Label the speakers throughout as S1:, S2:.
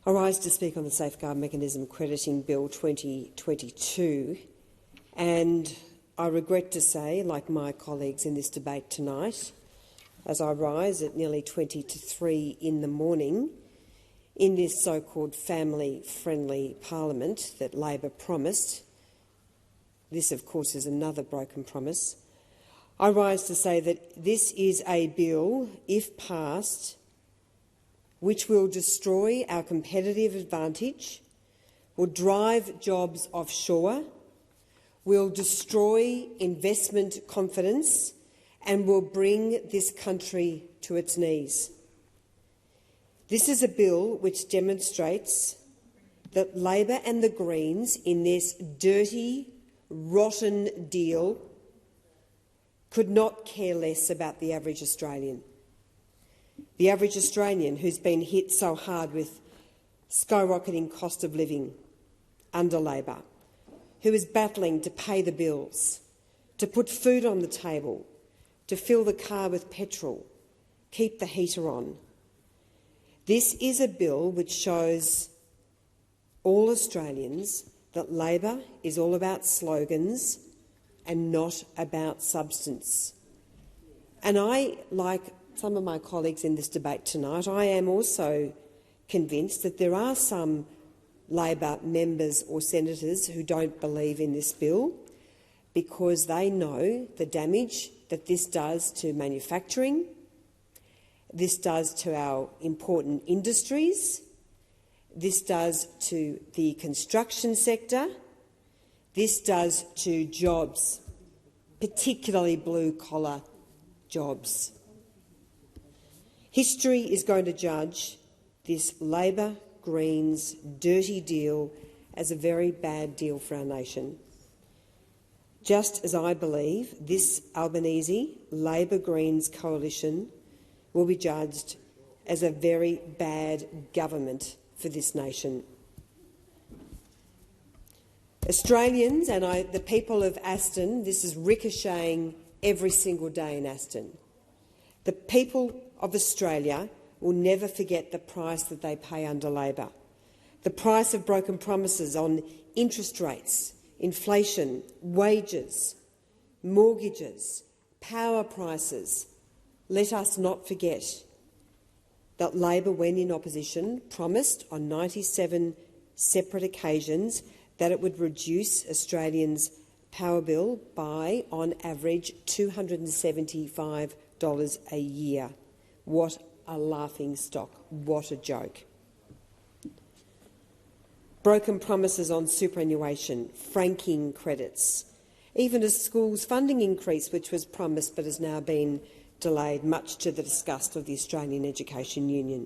S1: I rise to speak on the Safeguard Mechanism Crediting Bill 2022, and I regret to say, like my colleagues in this debate tonight, as I rise at nearly 20 to 3 in the morning in this so-called family-friendly parliament that Labor promised. This, of course, is another broken promise. I rise to say that this is a bill, if passed, which will destroy our competitive advantage, will drive jobs offshore, will destroy investment confidence and will bring this country to its knees. This is a bill which demonstrates that Labor and the Greens in this dirty, rotten deal could not care less about the average Australian. The average Australian who's been hit so hard with skyrocketing cost of living under Labor, who is battling to pay the bills, to put food on the table, to fill the car with petrol, keep the heater on. This is a bill which shows all Australians that Labor is all about slogans and not about substance. And I, like some of my colleagues in this debate tonight, I am also convinced that there are some Labor members or senators who don't believe in this bill because they know the damage that this does to manufacturing, this does to our important industries, this does to the construction sector, this does to jobs, particularly blue-collar jobs. History is going to judge this Labor-Greens dirty deal as a very bad deal for our nation. Just as I believe this Albanese Labor-Greens coalition will be judged as a very bad government for this nation. Australians and the people of Aston, this is ricocheting every single day in Aston. The people of Australia will never forget the price that they pay under Labor, the price of broken promises on interest rates, inflation, wages, mortgages, power prices. Let us not forget that Labor, when in opposition, promised on 97 separate occasions that it would reduce Australians' power bill by, on average, $275 a year. What a laughing stock. What a joke. Broken promises on superannuation, franking credits, even a schools funding increase which was promised but has now been delayed, much to the disgust of the Australian Education Union.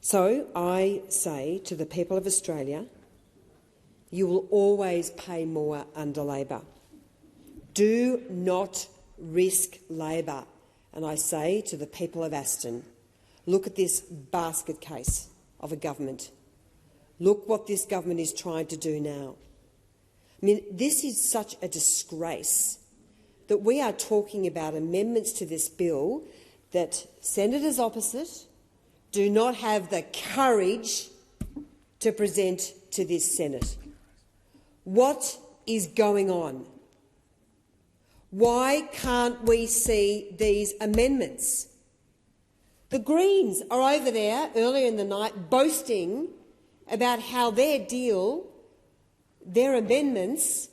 S1: So I say to the people of Australia, you will always pay more under Labor. Do not risk Labor. And I say to the people of Aston, look at this basket case of a government. Look what this government is trying to do now. I mean, this is such a disgrace that we are talking about amendments to this bill that senators opposite do not have the courage to present to this Senate. What is going on? Why can't we see these amendments? The Greens are over there earlier in the night boasting about how their deal, their amendments,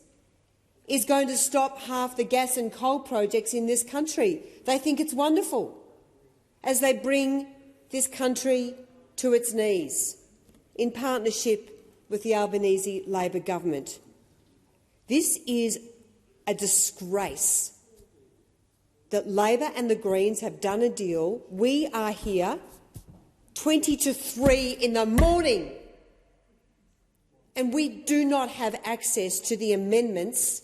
S1: is going to stop half the gas and coal projects in this country. They think it's wonderful as they bring this country to its knees in partnership with the Albanese Labor government. This is a disgrace that Labor and the Greens have done a deal. We are here 20 to 3 in the morning and we do not have access to the amendments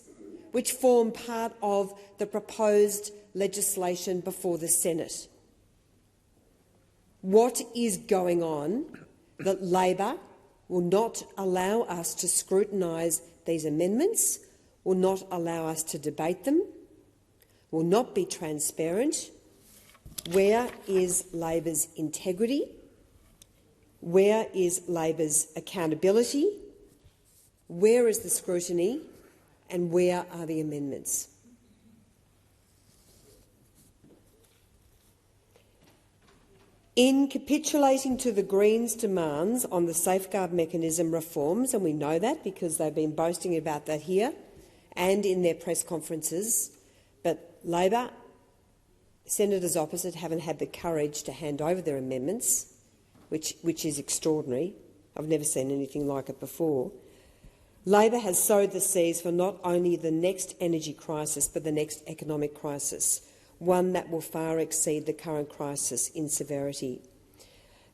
S1: which form part of the proposed legislation before the Senate. What is going on that Labor will not allow us to scrutinise these amendments, will not allow us to debate them, will not be transparent, Where is Labor's integrity? Where is Labor's accountability? Where is the scrutiny? And where are the amendments? In capitulating to the Greens' demands on the safeguard mechanism reforms, and we know that because they've been boasting about that here and in their press conferences, but Labor, senators opposite, haven't had the courage to hand over their amendments, which is extraordinary. I've never seen anything like it before. Labor has sowed the seeds for not only the next energy crisis but the next economic crisis, one that will far exceed the current crisis in severity.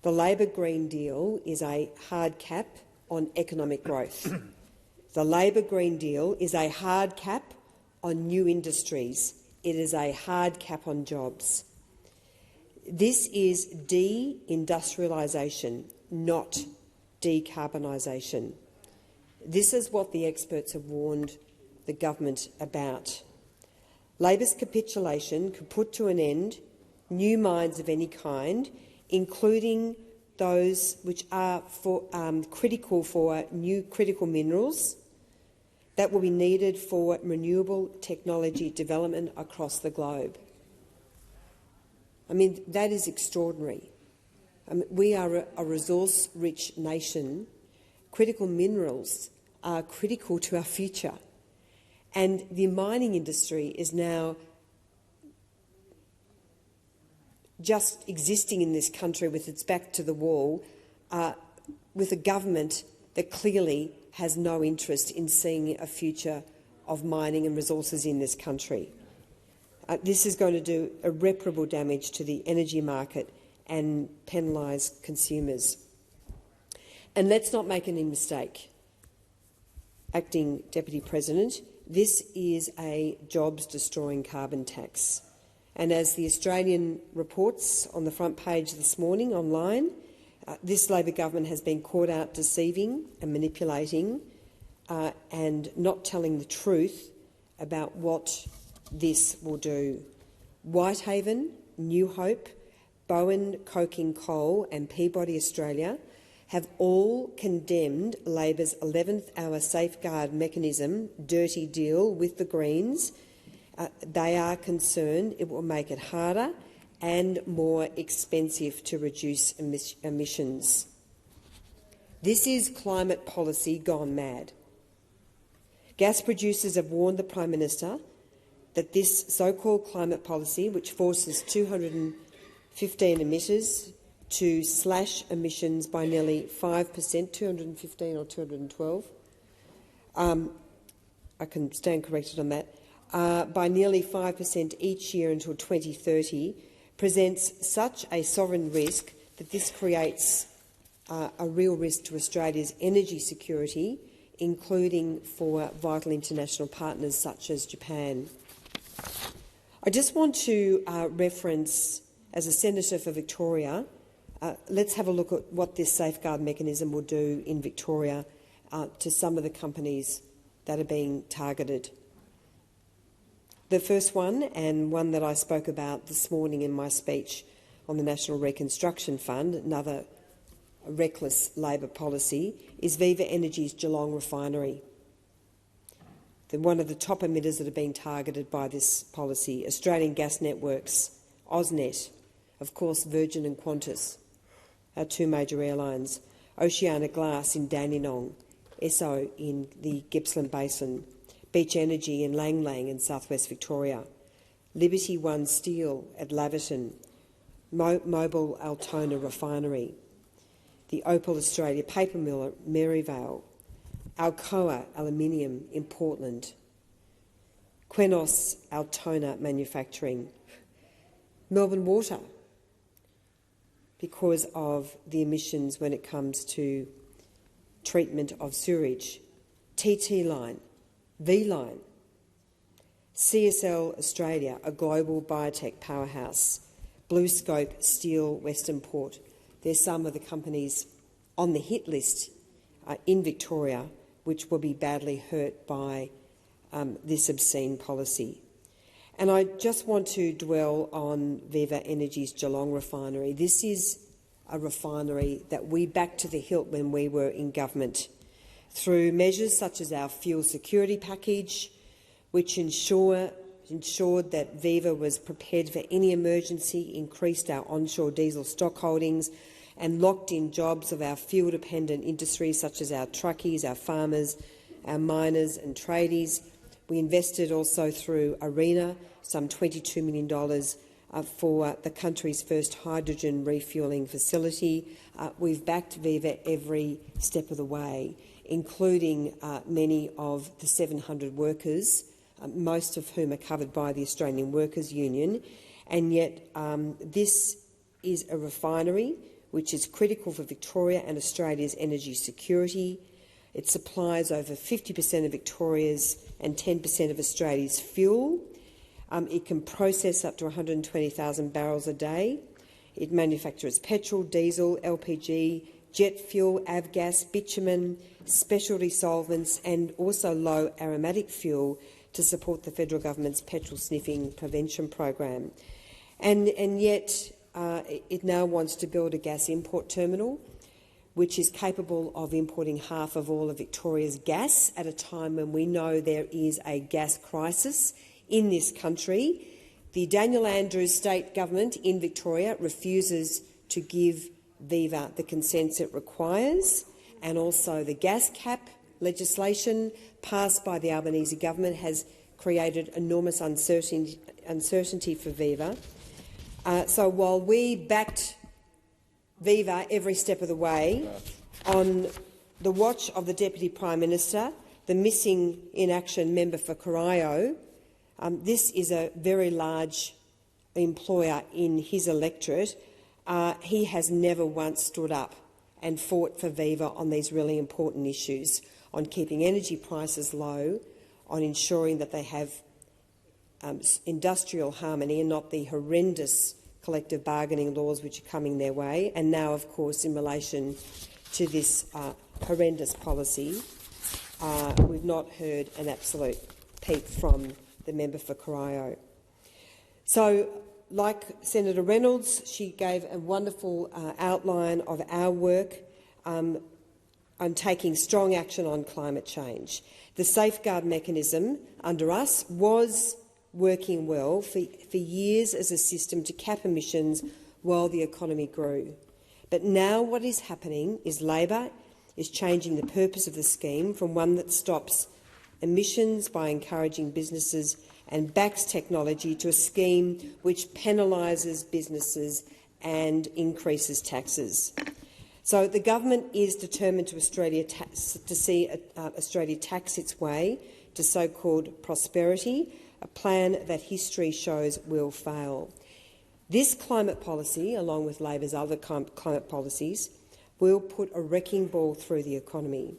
S1: The Labor Green Deal is a hard cap on economic growth. The Labor Green Deal is a hard cap on new industries. It is a hard cap on jobs. This is de-industrialisation, not decarbonisation. This is what the experts have warned the government about. Labor's capitulation could put to an end new mines of any kind, including those which are critical for new critical minerals that will be needed for renewable technology development across the globe. I mean, that is extraordinary. We are a resource-rich nation. Critical minerals are critical to our future. And the mining industry is now just existing in this country with its back to the wall, with a government that clearly has no interest in seeing a future of mining and resources in this country. This is going to do irreparable damage to the energy market and penalise consumers. And let's not make any mistake, Acting Deputy President, this is a jobs-destroying carbon tax. And as the Australian reports on the front page this morning online, this Labor government has been caught out deceiving and manipulating and not telling the truth about what this will do. Whitehaven, New Hope, Bowen Coking Coal and Peabody Australia have all condemned Labor's 11th hour safeguard mechanism dirty deal with the Greens. They are concerned it will make it harder and more expensive to reduce emissions. This is climate policy gone mad. Gas producers have warned the Prime Minister that this so-called climate policy, which forces 215 emitters to slash emissions by nearly 5%, 215 or 212, I can stand corrected on that, by nearly 5% each year until 2030, presents such a sovereign risk that this creates a real risk to Australia's energy security, including for vital international partners such as Japan. I just want to reference, as a senator for Victoria, let's have a look at what this safeguard mechanism will do in Victoria to some of the companies that are being targeted. The first one, and one that I spoke about this morning in my speech on the National Reconstruction Fund, another reckless Labor policy, is Viva Energy's Geelong refinery. They're one of the top emitters that are being targeted by this policy. Australian Gas Networks, AusNet, of course Virgin and Qantas, our two major airlines, Oceania Glass in Dandenong, Esso in the Gippsland Basin, Beach Energy in Lang Lang in southwest Victoria, Liberty One Steel at Laverton, Mobil Altona Refinery, the Opal Australia Paper Mill at Maryvale, Alcoa Aluminium in Portland, Qenos Altona Manufacturing, Melbourne Water, because of the emissions when it comes to treatment of sewage, TT Line, V-Line, CSL Australia, a global biotech powerhouse, BlueScope Steel Western Port. They're some of the companies on the hit list in Victoria which will be badly hurt by this obscene policy. And I just want to dwell on Viva Energy's Geelong refinery. This is a refinery that we backed to the hilt when we were in government, through measures such as our fuel security package, which ensured that Viva was prepared for any emergency, increased our onshore diesel stock holdings and locked in jobs of our fuel-dependent industries such as our truckies, our farmers, our miners and tradies. We invested also through ARENA some $22 million for the country's first hydrogen refuelling facility. We've backed Viva every step of the way, including many of the 700 workers, most of whom are covered by the Australian Workers' Union. And yet this is a refinery which is critical for Victoria and Australia's energy security. It supplies over 50% of Victoria's and 10% of Australia's fuel. It can process up to 120,000 barrels a day. It manufactures petrol, diesel, LPG, jet fuel, avgas, bitumen, specialty solvents and also low aromatic fuel to support the federal government's petrol sniffing prevention program. And yet it now wants to build a gas import terminal which is capable of importing half of all of Victoria's gas at a time when we know there is a gas crisis in this country. The Daniel Andrews state government in Victoria refuses to give Viva the consents it requires, and also the gas cap legislation passed by the Albanese government has created enormous uncertainty for Viva. So while we backed Viva every step of the way, on the watch of the Deputy Prime Minister, the missing in action member for Corio, this is a very large employer in his electorate. He has never once stood up and fought for Viva on these really important issues, on keeping energy prices low, on ensuring that they have industrial harmony and not the horrendous collective bargaining laws which are coming their way, and now, of course, in relation to this horrendous policy, we've not heard an absolute peep from the member for Corio. So, like Senator Reynolds, she gave a wonderful outline of our work on taking strong action on climate change. The safeguard mechanism under us was working well for years as a system to cap emissions while the economy grew. But now what is happening is Labor is changing the purpose of the scheme from one that stops emissions by encouraging businesses and backs technology to a scheme which penalises businesses and increases taxes. So the government is determined to see Australia tax its way to so-called prosperity, a plan that history shows will fail. This climate policy, along with Labor's other climate policies, will put a wrecking ball through the economy.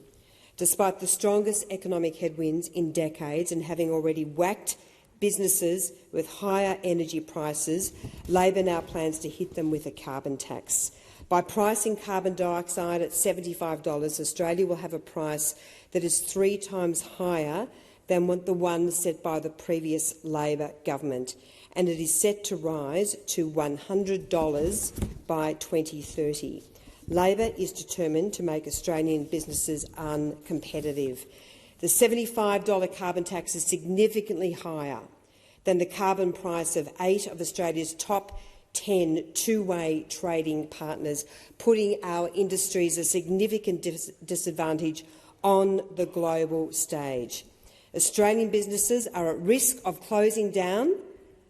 S1: Despite the strongest economic headwinds in decades and having already whacked businesses with higher energy prices, Labor now plans to hit them with a carbon tax. By pricing carbon dioxide at $75, Australia will have a price that is 3 times higher than the one set by the previous Labor government, and it is set to rise to $100 by 2030. Labor is determined to make Australian businesses uncompetitive. The $75 carbon tax is significantly higher than the carbon price of 8 of Australia's top 10 two-way trading partners, putting our industries at a significant disadvantage on the global stage. Australian businesses are at risk of closing down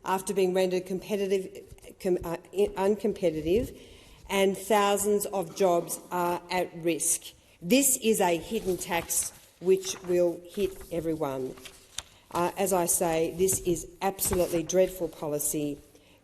S1: after being rendered uncompetitive, and thousands of jobs are at risk. This is a hidden tax which will hit everyone. As I say, this is absolutely dreadful policy.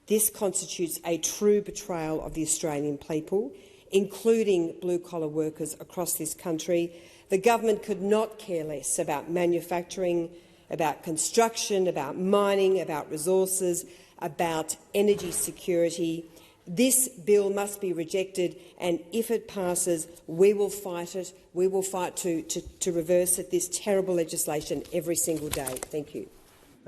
S1: This constitutes a true betrayal of the Australian people, including blue-collar workers across this country. The government could not care less about manufacturing, about construction, about mining, about resources, about energy security. This bill must be rejected, and if it passes, we will fight it. We will fight to reverse it, this terrible legislation every single day. Thank you.